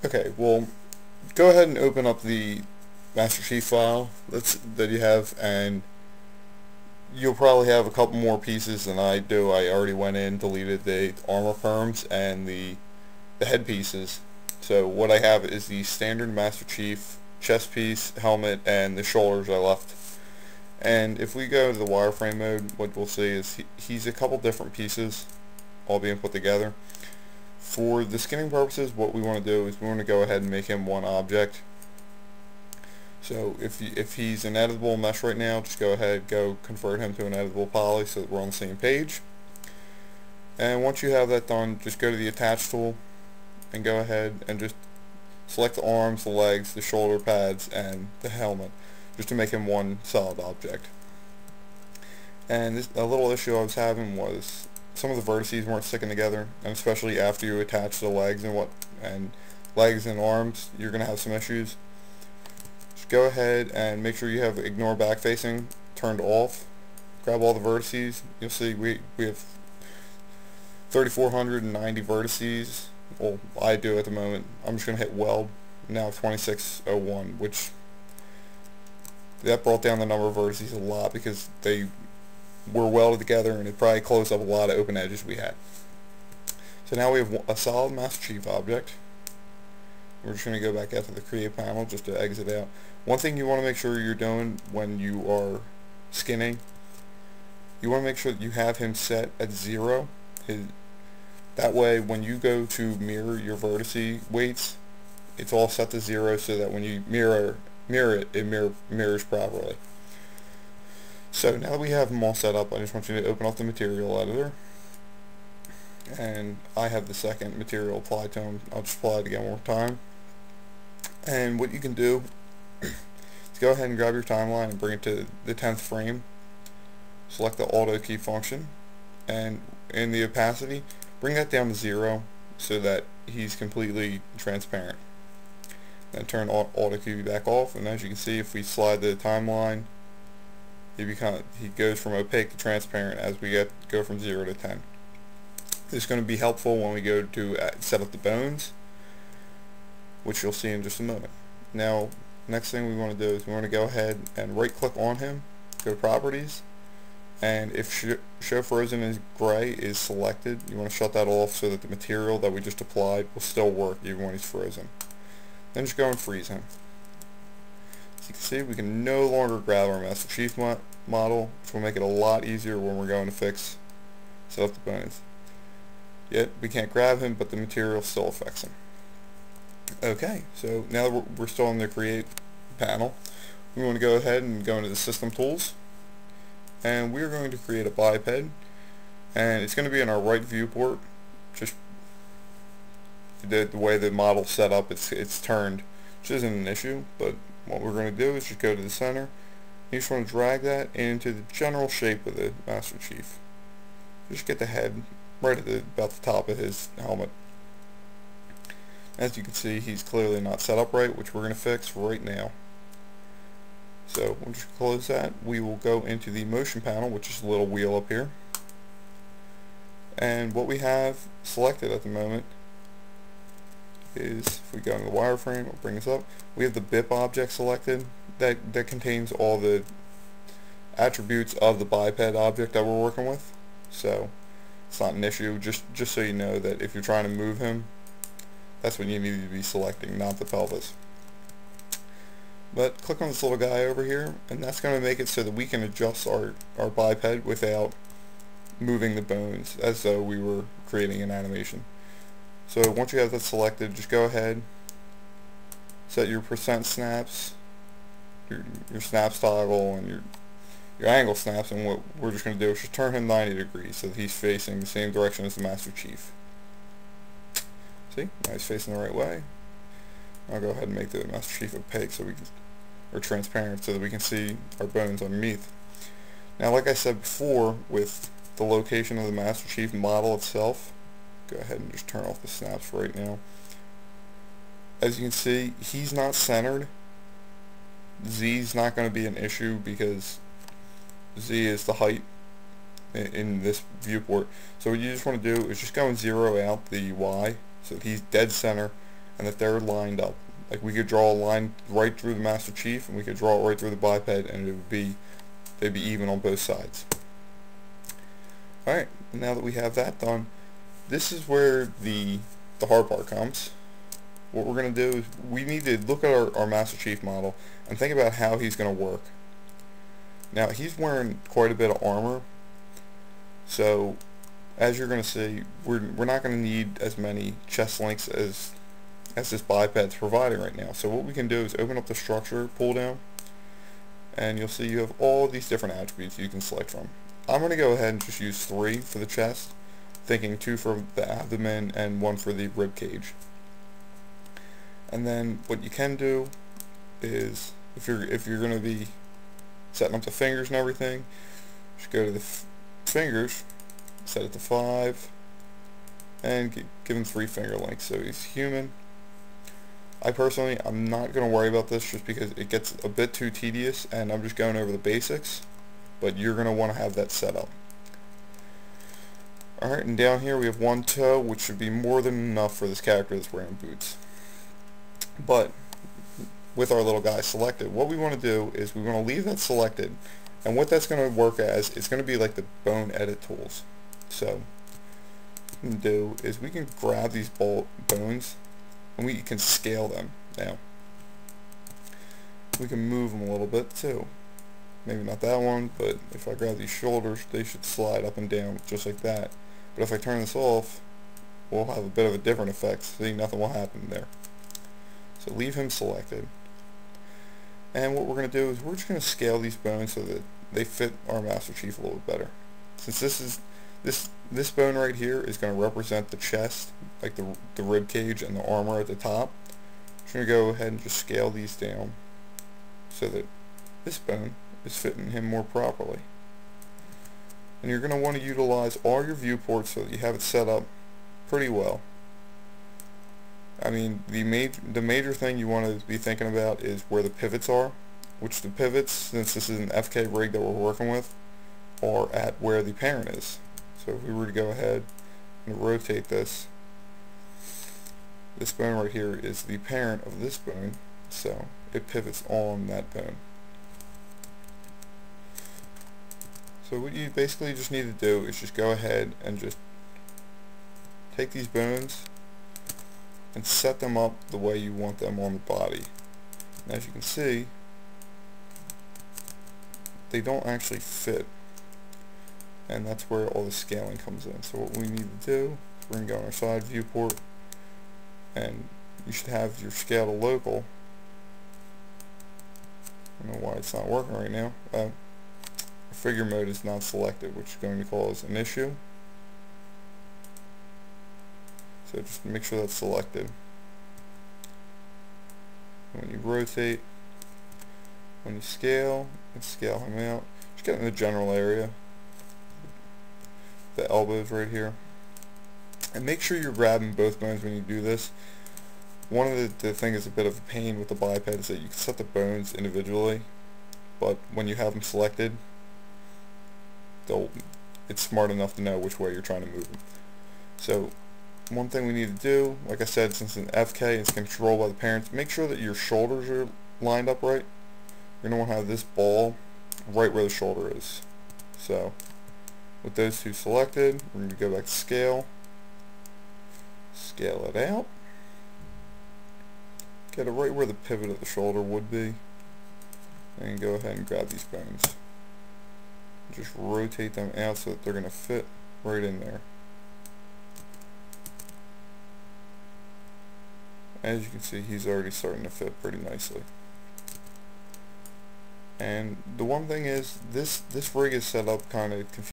Okay, well, go ahead and open up the Master Chief file that you have, and you'll probably have a couple more pieces than I do. I already went in, deleted the armor perms and the head pieces. So what I have is the standard Master Chief chest piece, helmet, and the shoulders I left. And if we go to the wireframe mode, what we'll see is he's a couple different pieces all being put together. For the skinning purposes, what we want to do is we want to go ahead and make him one object. So if he's an editable mesh right now, just go ahead, convert him to an editable poly so that we're on the same page. And once you have that done, just go to the attach tool and go ahead and just select the arms, the legs, the shoulder pads, and the helmet, just to make him one solid object. And a little issue I was having was some of the vertices weren't sticking together, and especially after you attach the legs and legs and arms, you're gonna have some issues. Just go ahead and make sure you have ignore back facing turned off. Grab all the vertices. You'll see we have 3,490 vertices. Well, I do at the moment. I'm just gonna hit weld. Now 2601, which that brought down the number of vertices a lot because they were welded together, and it probably closed up a lot of open edges we had. So now we have a solid Master Chief object. We're just going to go back out to the create panel just to exit out. One thing you want to make sure you're doing when you are skinning, you want to make sure that you have him set at 0. That way when you go to mirror your vertice weights, it's all set to 0 so that when you mirror it, it mirrors properly. So now that we have them all set up, I just want you to open up the material editor, and I have the second material applied to them. I'll just apply it again one more time. And what you can do is go ahead and grab your timeline and bring it to the 10th frame. Select the auto key function, and in the opacity, bring that down to 0 so that he's completely transparent. Then turn auto key back off, and as you can see, if we slide the timeline, he goes from opaque to transparent as we go from 0 to 10. This is going to be helpful when we go to set up the bones, which you'll see in just a moment. Now, next thing we want to do is we want to go ahead and right click on him, go to properties, and if show frozen is gray is selected, you want to shut that off so that the material that we just applied will still work even when he's frozen. Then just go and freeze him. As you can see, we can no longer grab our Master Chief model, which will make it a lot easier when we're going to set up the bones. Yet we can't grab him, but the material still affects him. Okay, so now that we're still in the create panel, we want to go ahead and go into the system tools, and we're going to create a biped, and it's going to be in our right viewport. Just the way the model's set up, it's turned, which isn't an issue, but what we're going to do is just go to the center. You just want to drag that into the general shape of the Master Chief. Just get the head right at about the top of his helmet. As you can see, he's clearly not set up right, which we're going to fix right now. So we'll just close that. We will go into the motion panel, which is a little wheel up here. And what we have selected at the moment is, if we go into the wireframe, I'll bring this up, we have the BIP object selected that contains all the attributes of the biped object that we're working with. So it's not an issue, just so you know that if you're trying to move him, that's what you need to be selecting, not the pelvis. But click on this little guy over here, and that's going to make it so that we can adjust our biped without moving the bones as though we were creating an animation. So once you have that selected, just go ahead, set your percent snaps, your snaps toggle, and your angle snaps, and what we're just going to do is just turn him 90 degrees so that he's facing the same direction as the Master Chief. See? Now he's facing the right way. I'll go ahead and make the Master Chief opaque or transparent so that we can see our bones underneath. Now, like I said before, with the location of the Master Chief model itself, go ahead and just turn off the snaps right now. As you can see, he's not centered. Z's not going to be an issue because Z is the height in this viewport. So what you just want to do is just go and zero out the Y so that he's dead center, and that they're lined up. Like we could draw a line right through the Master Chief, and we could draw it right through the biped, and they'd be even on both sides. Alright, now that we have that done, this is where the hard part comes. What we're going to do is we need to look at our Master Chief model and think about how he's going to work. Now he's wearing quite a bit of armor, so as you're going to see, we're not going to need as many chest links as this biped's providing right now. So what we can do is open up the structure pull down, and you'll see you have all these different attributes you can select from. I'm going to go ahead and just use 3 for the chest, thinking 2 for the abdomen and 1 for the rib cage. And then what you can do is, if you're going to be setting up the fingers and everything, just go to the fingers, set it to 5, and give him 3 finger links. So he's human. I'm not going to worry about this just because it gets a bit too tedious, and I'm just going over the basics, but you're going to want to have that set up. Alright, and down here we have 1 toe, which should be more than enough for this character that's wearing boots. But with our little guy selected, what we want to do is we want to leave that selected, and what that's going to work as, it's going to be like the bone edit tools. So what we can do is we can grab these bones and we can scale them. Now we can move them a little bit too. Maybe not that one, but if I grab these shoulders, they should slide up and down just like that. But if I turn this off, we'll have a bit of a different effect. See, nothing will happen there. So leave him selected. And what we're going to do is we're just going to scale these bones so that they fit our Master Chief a little bit better. Since this bone right here is going to represent the chest, like the rib cage and the armor at the top, I'm going to go ahead and just scale these down so that this bone is fitting him more properly. And you're going to want to utilize all your viewports so that you have it set up pretty well. I mean, the major thing you want to be thinking about is where the pivots are, which the pivots, since this is an FK rig that we're working with, are at where the parent is. So if we were to go ahead and rotate this bone right here is the parent of this bone, so it pivots on that bone. So what you basically just need to do is just go ahead and just take these bones and set them up the way you want them on the body. And as you can see, they don't actually fit, and that's where all the scaling comes in. So what we need to do, we're going to go on our side viewport, and you should have your scale to local. I don't know why it's not working right now. Figure mode is not selected, which is going to cause an issue. So just make sure that's selected. When you rotate, when you scale, and scale him out, just get in the general area, the elbows right here, and make sure you're grabbing both bones when you do this. One of the thing is a bit of a pain with the biped is that you can set the bones individually, but when you have them selected, it's smart enough to know which way you're trying to move them. So one thing we need to do, like I said, since it's an FK, it's controlled by the parents, make sure that your shoulders are lined up right. You're going to want to have this ball right where the shoulder is. So with those two selected, we're going to go back to scale, scale it out, get it right where the pivot of the shoulder would be, and go ahead and grab these bones. Just rotate them out so that they're going to fit right in there. As you can see, he's already starting to fit pretty nicely. And the one thing is, this rig is set up kind of confusing.